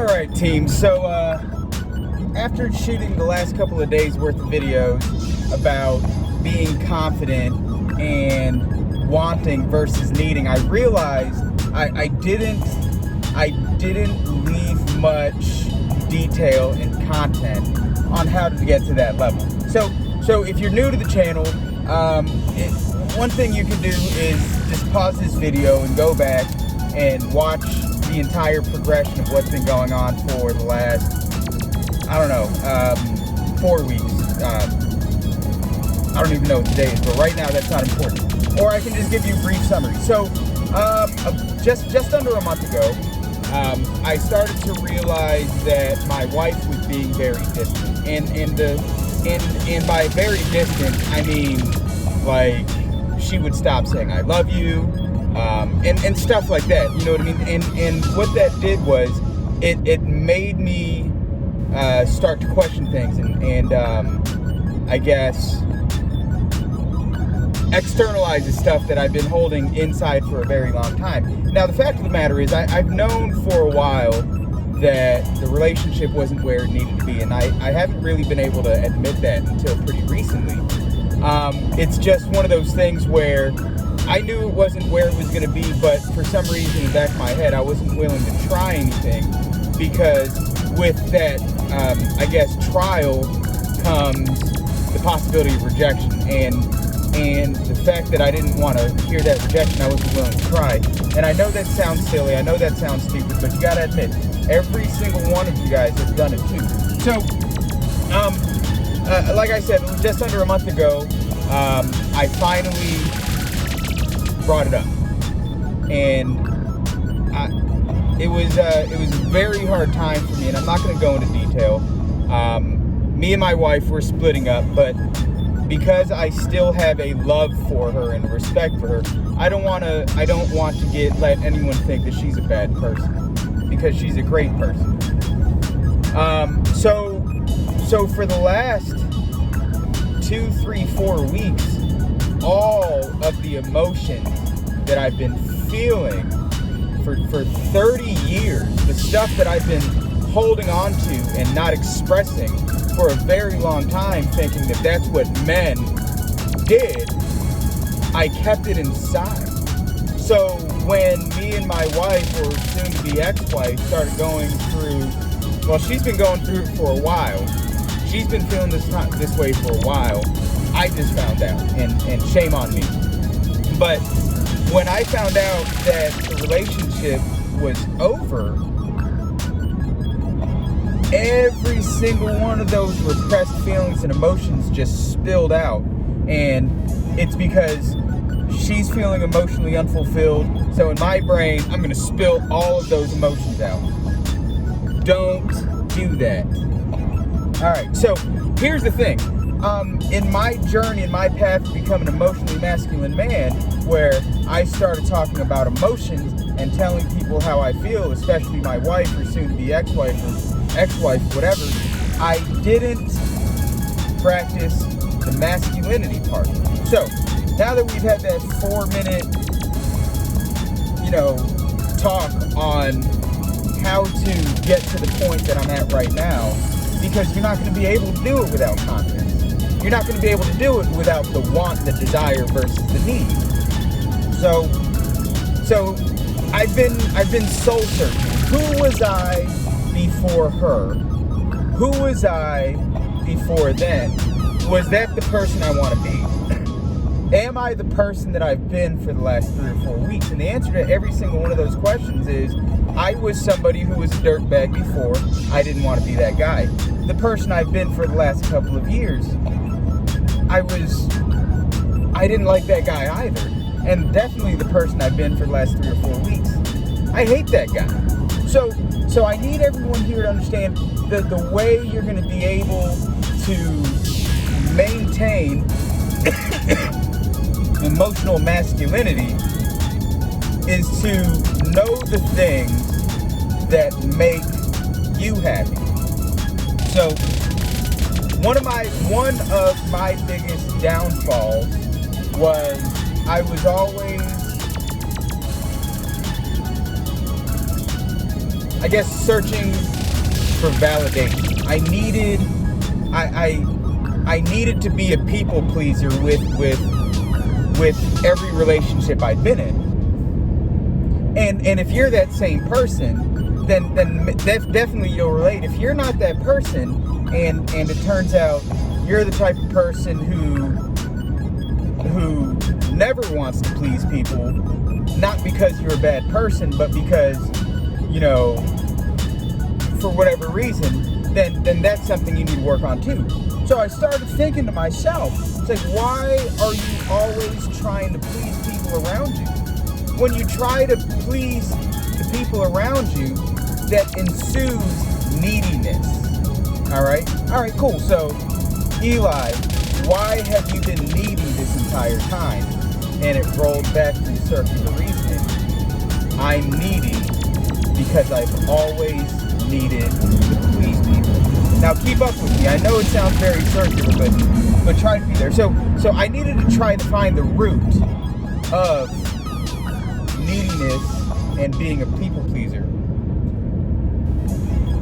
Alright team, so after shooting the last couple of days worth of videos about being confident and wanting versus needing, I realized I didn't leave much detail and content on how to get to that level. So if you're new to the channel, one thing you can do is just pause this video and go back and watch the entire progression of what's been going on for the last, 4 weeks. I don't even know what today is, but right now that's not important. Or I can just give you a brief summary. So, just under a month ago, I started to realize that my wife was being very distant, and by very distant, I mean like she would stop saying "I love you," and stuff like that. You know what I mean? And what that did was it made me start to question things and I guess externalize the stuff that I've been holding inside for a very long time. Now, the fact of the matter is I've known for a while that the relationship wasn't where it needed to be, and I haven't really been able to admit that until pretty recently. It's just one of those things where I knew it wasn't where it was going to be, but for some reason in the back of my head I wasn't willing to try anything, because with that trial comes the possibility of rejection, and the fact that I didn't want to hear that rejection, I wasn't willing to try. And I know that sounds silly, I know that sounds stupid, but you gotta admit, every single one of you guys has done it too. So, like I said, just under a month ago, I finally brought it up, and it was a very hard time for me, and I'm not going to go into detail. Me and my wife were splitting up, but because I still have a love for her and a respect for her, I don't want to let anyone think that she's a bad person, because she's a great person. So for the last 2, 3, 4 weeks, all of the emotions that I've been feeling for 30 years, the stuff that I've been holding on to and not expressing for a very long time, thinking that that's what men did, I kept it inside. So when me and my wife, or soon-to-be ex-wife, started going through, well, she's been going through it for a while. She's been feeling this way for a while. I just found out, and shame on me. But when I found out that the relationship was over, every single one of those repressed feelings and emotions just spilled out. And it's because she's feeling emotionally unfulfilled. So in my brain, I'm going to spill all of those emotions out. Don't do that. All right, so here's the thing. In my journey, in my path to become an emotionally masculine man, where I started talking about emotions and telling people how I feel, especially my wife or soon-to-be ex-wife or ex-wife, whatever, I didn't practice the masculinity part. So now that we've had that 4-minute, talk on how to get to the point that I'm at right now, because you're not going to be able to do it without confidence. You're not going to be able to do it without the want, the desire versus the need. So I've been soul searching. Who was I before her? Who was I before then? Was that the person I want to be? Am I the person that I've been for the last 3 or 4 weeks? And the answer to every single one of those questions is, I was somebody who was a dirtbag before. I didn't want to be that guy. The person I've been for the last couple of years, I didn't like that guy either. And definitely the person I've been for the last 3 or 4 weeks, I hate that guy. So I need everyone here to understand that the way you're going to be able to maintain emotional masculinity is to know the things that make you happy. So one of my biggest downfalls was I was always I guess, searching for validation. I needed to be a people pleaser with every relationship I'd been in. And if you're that same person, then definitely you'll relate. If you're not that person, and it turns out you're the type of person who never wants to please people, not because you're a bad person, but because, for whatever reason, then that's something you need to work on too. So I started thinking to myself, it's like, why are you always trying to please people around you? When you try to please the people around you, that ensues neediness. All right, cool. So, Eli, why have you been needy this entire time? And it rolled back through circular reasoning. I'm needy because I've always needed to please people. Now keep up with me. I know it sounds very circular, but try to be there. So I needed to try to find the root of neediness and being a people pleaser.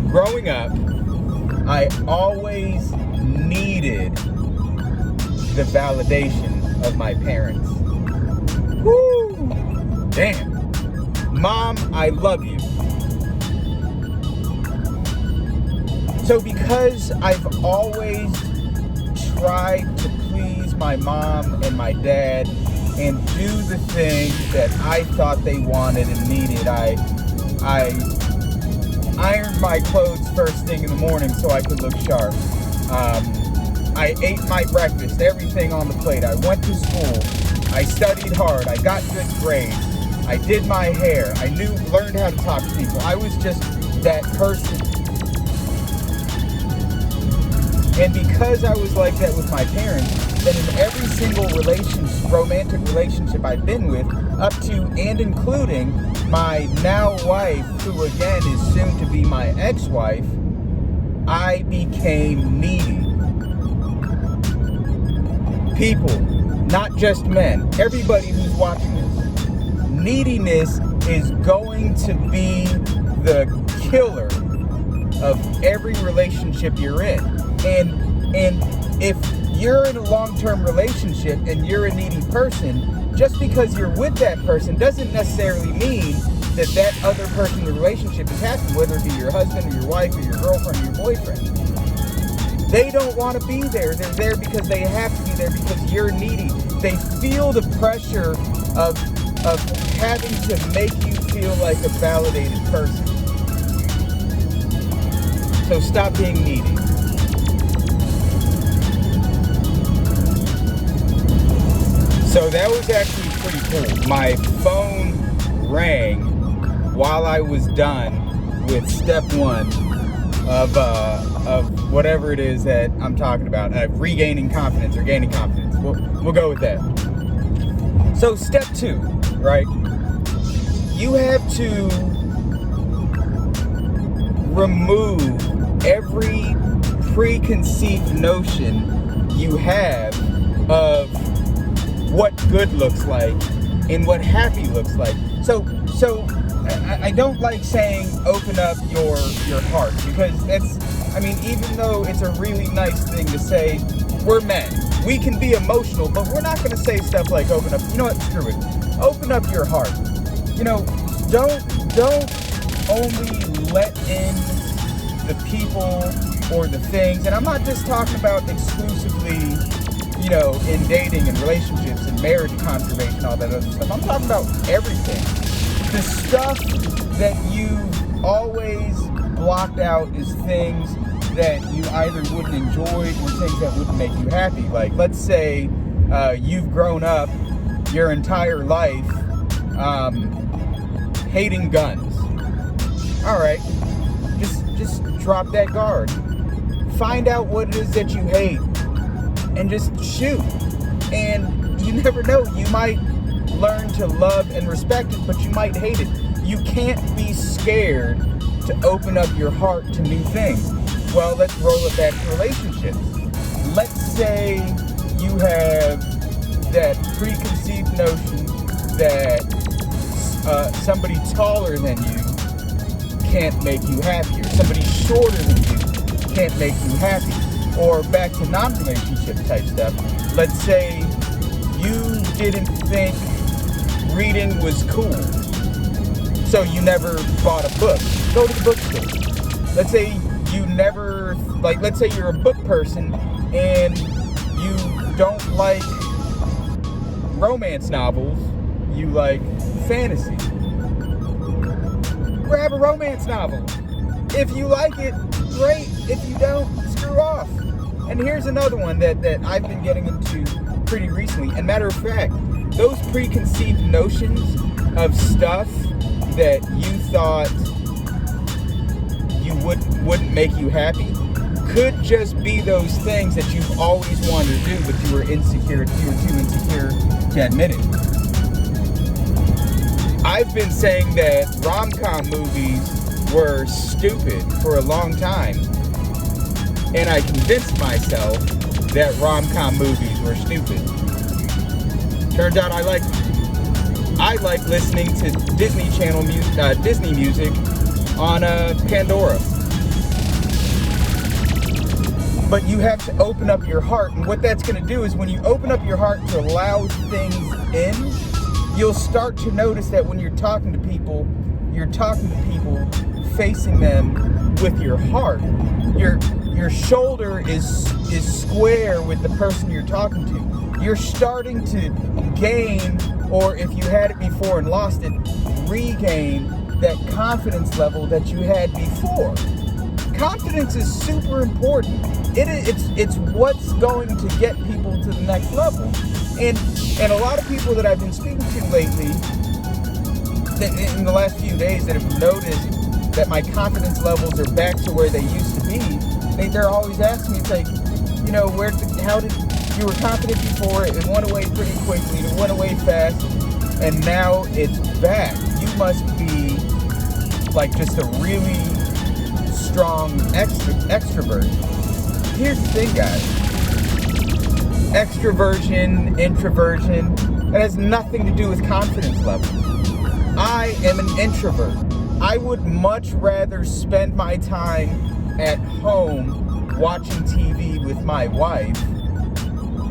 Growing up, I always needed the validation of my parents. Woo! Damn. Mom, I love you. So because I've always tried to please my mom and my dad and do the thing that I thought they wanted and needed, I ironed my clothes first thing in the morning so I could look sharp. I ate my breakfast, everything on the plate. I went to school. I studied hard. I got good grades. I did my hair. I learned how to talk to people. I was just that person. And because I was like that with my parents, then in every single romantic relationship I've been with, up to and including my now wife, who again is soon to be my ex-wife, I became needy. People, not just men, everybody who's watching this, neediness is going to be the killer of every relationship you're in. And if you're in a long-term relationship and you're a needy person, just because you're with that person doesn't necessarily mean that other person in the relationship is happy, whether it be your husband or your wife or your girlfriend or your boyfriend. They don't want to be there. They're there because they have to be there because you're needy. They feel the pressure of having to make you feel like a validated person. So stop being needy. So that was actually pretty cool. My phone rang while I was done with step one of whatever it is that I'm talking about, regaining confidence or gaining confidence. We'll go with that. So step two, right? You have to remove every preconceived notion you have of what good looks like and what happy looks like. So I don't like saying open up your heart, because even though it's a really nice thing to say, we're men, we can be emotional, but we're not going to say stuff like open up. You know what? Screw it. Open up your heart. Don't only let in the people or the things, and I'm not just talking about exclusively, in dating and relationships and marriage and conservation, all that other stuff. I'm talking about everything. The stuff that you've always blocked out is things that you either wouldn't enjoy or things that wouldn't make you happy. Like, let's say you've grown up your entire life hating guns. All right, just drop that guard. Find out what it is that you hate and just shoot. And you never know, you might learn to love and respect it, but you might hate it. You can't be scared to open up your heart to new things. Well, let's roll it back to relationships. Let's say you have that preconceived notion that somebody taller than you can't make you happy, or somebody shorter than you can't make you happy. Or back to non-relationship type stuff. Let's say you didn't think reading was cool, so you never bought a book. Go to the bookstore. Let's say you never, let's say you're a book person and you don't like romance novels, you like fantasy. Grab a romance novel. If you like it, great. If you don't, screw off. And here's another one that I've been getting into pretty recently. And matter of fact, those preconceived notions of stuff that you thought you wouldn't make you happy could just be those things that you've always wanted to do, but you were too insecure to admit it. I've been saying that rom-com movies were stupid for a long time, and I convinced myself that rom-com movies were stupid. Turns out I like listening to Disney Channel Disney music on Pandora. But you have to open up your heart, and what that's going to do is when you open up your heart to allow things in, you'll start to notice that when you're talking to people facing them with your heart. Your shoulder is square with the person you're talking to. You're starting to gain, or if you had it before and lost it, regain that confidence level that you had before. Confidence is super important. It's what's going to get people to the next level. And a lot of people that I've been speaking to lately, in the last few days, that have noticed that my confidence levels are back to where they used to be, they're always asking me, it's like, how did you were confident before, it went away pretty quickly, it went away fast, and now it's back. You must be like just a really strong extrovert. Here's the thing, guys. Extroversion, introversion, it has nothing to do with confidence levels. I am an introvert. I would much rather spend my time at home watching TV with my wife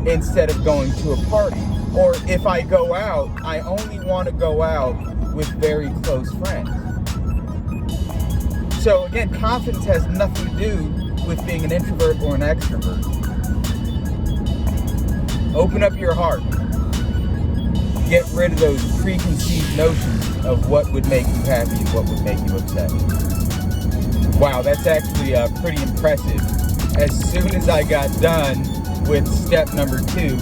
instead of going to a party. Or if I go out, I only want to go out with very close friends. So again, confidence has nothing to do with being an introvert or an extrovert. Open up your heart. Get rid of those preconceived notions of what would make you happy and what would make you upset. Wow, that's actually pretty impressive. As soon as I got done with step number 2,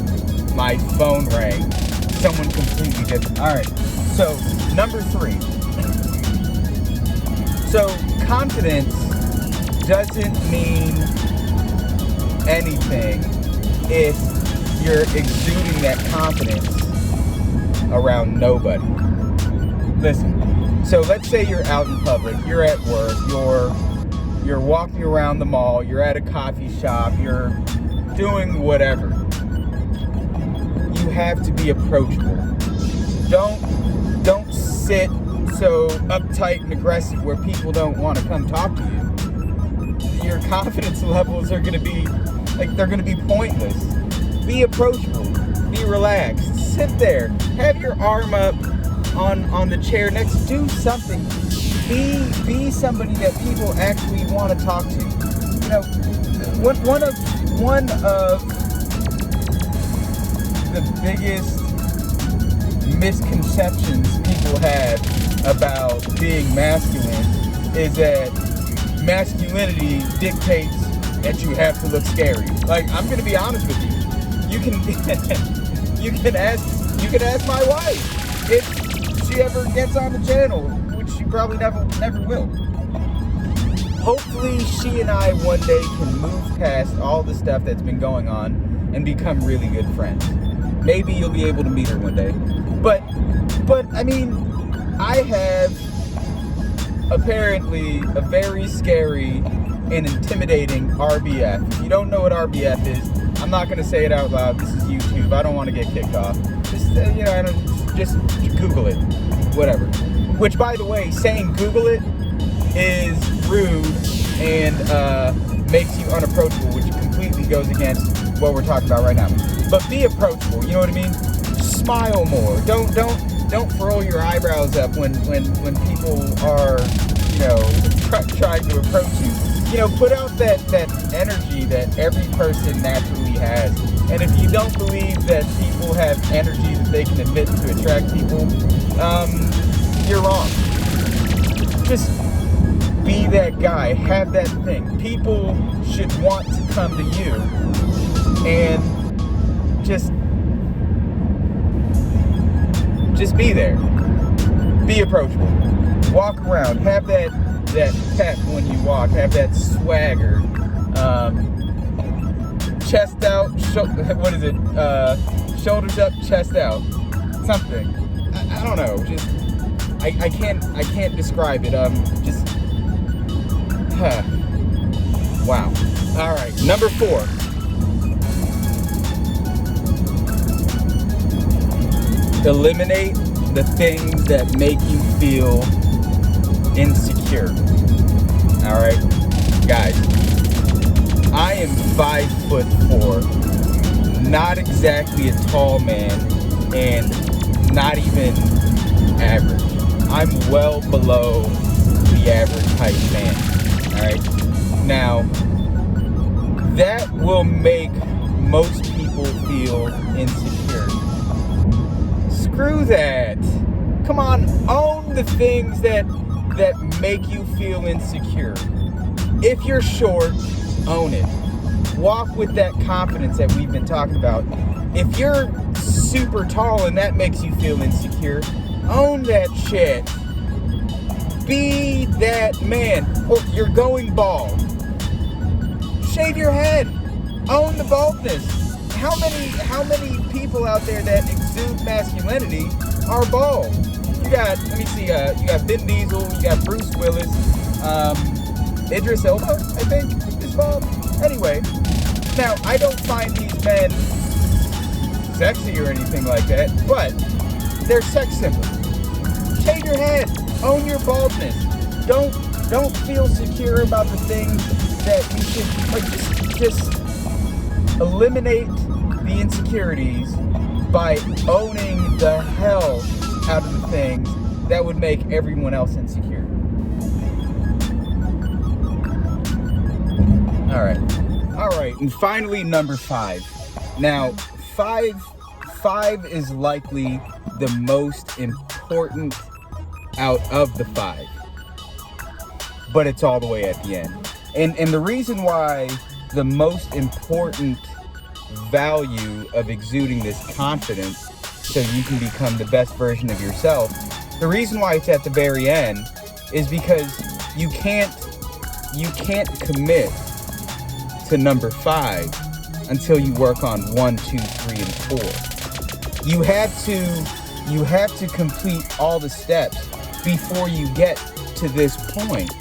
my phone rang. Someone completely different. Alright, so number 3. So confidence doesn't mean anything if you're exuding that confidence around nobody. Listen, so let's say you're out in public, you're at work, you're walking around the mall, you're at a coffee shop, you're doing whatever. You have to be approachable. Don't sit so uptight and aggressive where people don't want to come talk to you. Your confidence levels are going to be they're going to be pointless. Be approachable. Be relaxed. Sit there. Have your arm up on the chair next. Do something. Be somebody that people actually want to talk to. One of the biggest misconceptions people have about being masculine is that masculinity dictates that you have to look scary. Like, I'm gonna be honest with you. You can ask my wife if she ever gets on the channel, which she probably never will. Hopefully she and I one day can move past all the stuff that's been going on and become really good friends. Maybe you'll be able to meet her one day. But I mean, I have apparently a very scary and intimidating RBF. If you don't know what RBF is, I'm not going to say it out loud. This is YouTube. I don't want to get kicked off. Just Google it. Whatever. Which, by the way, saying Google it is rude and makes you unapproachable, which completely goes against what we're talking about right now. But be approachable, you know what I mean? Smile more. Don't furrow your eyebrows up when people are, trying to approach you. Put out that energy that every person naturally has. And if you don't believe that people have energy that they can emit to attract people, you're wrong. Just be that guy. Have that thing. People should want to come to you and just be there. Be approachable. Walk around. Have that pep when you walk. Have that swagger. Chest out. What is it? Shoulders up, chest out. Something. I don't know. Just I can't describe it. Wow. All right. Number 4. Eliminate the things that make you feel insecure. All right, guys. I am 5'4", not exactly a tall man, and not even average. I'm well below the average height man. All right. Now, that will make most people feel insecure. Screw that. Come on, own the things that make you feel insecure. If you're short, own it. Walk with that confidence that we've been talking about. If you're super tall and that makes you feel insecure, own that shit. Be that man. Or you're going bald. Shave your head. Own the baldness. How many people out there that exude masculinity are bald? You got, you got Vin Diesel, you got Bruce Willis, Idris Elba, I think, is bald. Anyway, now, I don't find these men sexy or anything like that, but they're sex symbols. Shave your head. Own your baldness. Don't feel secure about the things that you should, just eliminate the insecurities by owning the hell out of the things that would make everyone else insecure. All right, and finally, number 5. Now, five is likely the most important out of the 5, but it's all the way at the end. And the reason why the most important value of exuding this confidence so you can become the best version of yourself, the reason why it's at the very end is because you can't commit to number 5 until you work on 1, 2, 3, and 4. You have to complete all the steps before you get to this point.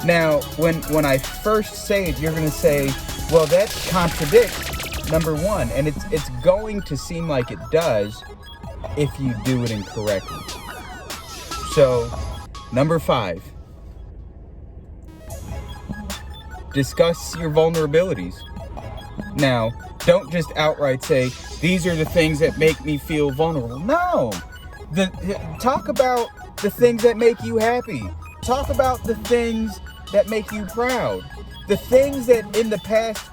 Now, when I first say it, you're going to say, well, that contradicts number 1, and it's going to seem like it does if you do it incorrectly. So, number 5, discuss your vulnerabilities. Now, don't just outright say, these are the things that make me feel vulnerable. No! Talk about the things that make you happy. Talk about the things that make you proud. The things that in the past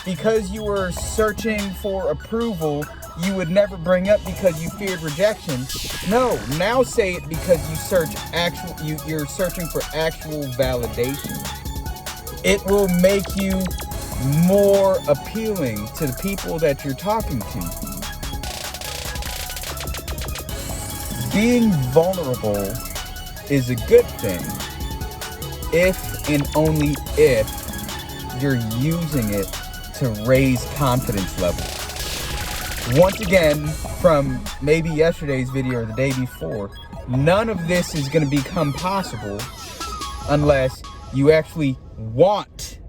because you were searching for approval, you would never bring up because you feared rejection. No, now say it because you're searching for actual validation. It will make you more appealing to the people that you're talking to. Being vulnerable is a good thing if and only if you're using it to raise confidence levels. Once again, from maybe yesterday's video or the day before, none of this is going to become possible unless you actually want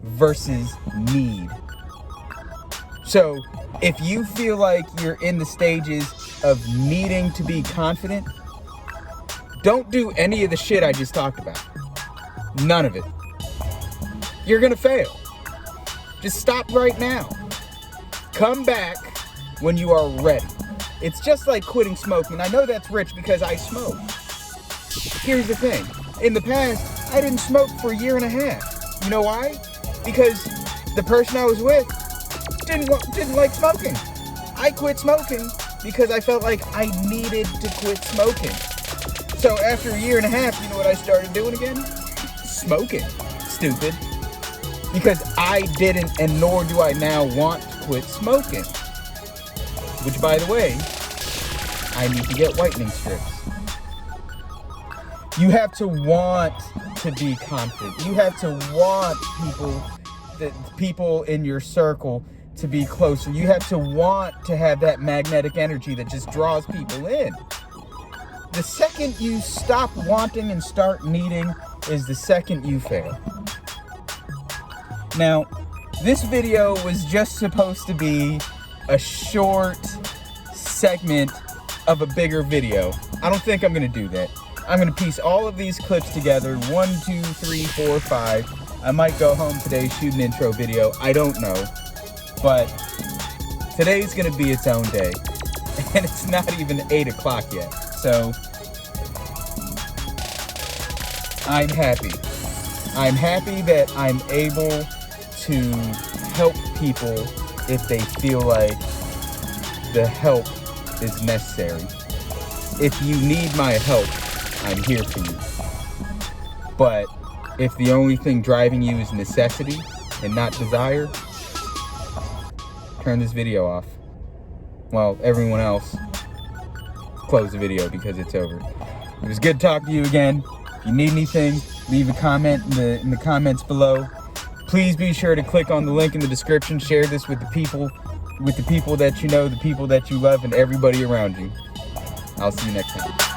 versus need. So if you feel like you're in the stages of needing to be confident, don't do any of the shit I just talked about. None of it. You're gonna fail. Just stop right now. Come back when you are ready. It's just like quitting smoking. I know that's rich because I smoke. Here's the thing. In the past, I didn't smoke for a year and a half. You know why? Because the person I was with didn't like smoking. I quit smoking because I felt like I needed to quit smoking. So after a year and a half, you know what I started doing again? Smoking. Stupid. Because I didn't, and nor do I now want to quit smoking. Which, by the way, I need to get whitening strips. You have to want to be confident. You have to want people in your circle to be closer. You have to want to have that magnetic energy that just draws people in. The second you stop wanting and start needing is the second you fail. Now, this video was just supposed to be a short segment of a bigger video. I don't think I'm gonna do that. I'm gonna piece all of these clips together, 1, 2, 3, 4, 5. I might go home today, shoot an intro video, I don't know. But today's gonna be its own day. And it's not even 8 o'clock yet. So, I'm happy. I'm happy that I'm able to help people if they feel like the help is necessary. If you need my help, I'm here for you. But if the only thing driving you is necessity and not desire, turn this video off. Well, everyone else, close the video because it's over. It was good talking to you again. If you need anything, leave a comment in the comments below. Please be sure to click on the link in the description. Share this with the people that you know, the people that you love, and everybody around you. I'll see you next time.